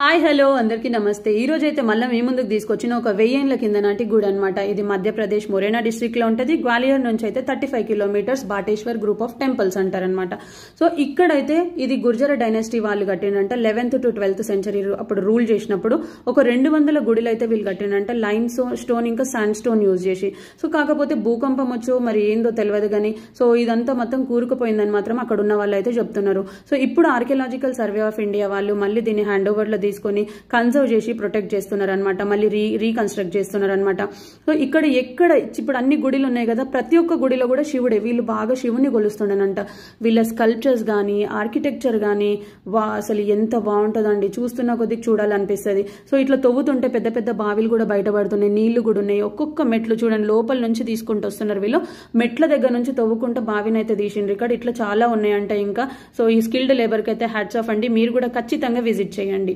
Hi hello అందరికీ నమస్తే. ఈ రోజు అయితే మళ్ళీ మీ ముందుకు తీసుకొచ్చిన ఒక 1000 ఏళ్ల కింద నాటి గుడి అనమాట. ఇది మధ్యప్రదేశ్ మొరేనా డిస్ట్రిక్ట్ లో ఉంటుంది. గ్వాలియర్ నుంచి అయితే 35 కిలోమీటర్స్ బాటేశ్వర్ గ్రూప్ ఆఫ్ టెంపుల్స్ అంటారనమాట. సో ఇక్కడైతే ఇది గుర్జర డైనాసిటీ వాళ్ళు కట్టిండంట. 11th to 12th సెంచరీ అప్పుడు రూల్ చేసినప్పుడు ఒక 200 గుడిలు అయితే వీళ్ళు కట్టిండంట. లైమ్ స్టోన్ ఇంకా శాండ్ స్టోన్ యూజ్ చేసి. సో కాకపోతే భూకంపం వచ్చో మరి ఏందో తెలియదు కానీ సో ఇదంతా మొత్తం కూరుకుపోయిందని మాత్రం అక్కడ ఉన్న వాళ్ళు అయితే చెప్తున్నారు. సో ఇప్పుడు ఆర్కియలాజికల్ సర్వే ఆఫ్ ఇండియా వాళ్ళు మళ్ళీ దీన్ని హ్యాండ్ ఓవర్ లో తీసుకొని కన్సర్వ్ చేసి ప్రొటెక్ట్ చేస్తున్నారు అనమాట. మళ్ళీ రీకన్స్ట్రక్ట్ చేస్తున్నారు అనమాట. సో ఇక్కడ ఎక్కడ ఇప్పుడు అన్ని గుడిలు ఉన్నాయి కదా, ప్రతి ఒక్క గుడిలో కూడా శివుడే. వీళ్ళు బాగా శివుని కొలుస్తుండనంట. వీళ్ళ స్కల్ప్చర్స్ కానీ ఆర్కిటెక్చర్ కానీ అసలు ఎంత బాగుంటుందండి, చూస్తున్న కొద్దిగా చూడాలనిపిస్తుంది. సో ఇట్లా తవ్వుతుంటే పెద్ద పెద్ద బావిలు కూడా బయటపడుతున్నాయి, నీళ్లు కూడా ఉన్నాయి. ఒక్కొక్క మెట్లు చూడండి, లోపల నుంచి తీసుకుంటూ వస్తున్నారు వీళ్ళు. మెట్ల దగ్గర నుంచి తవ్వుకుంటూ బావిని అయితే తీసిండ్రు. ఇక్కడ ఇట్లా చాలా ఉన్నాయంట ఇంకా. సో ఈ స్కిల్డ్ లేబర్కి అయితే హ్యాట్స్ ఆఫ్ అండి. మీరు కూడా ఖచ్చితంగా విజిట్ చేయండి.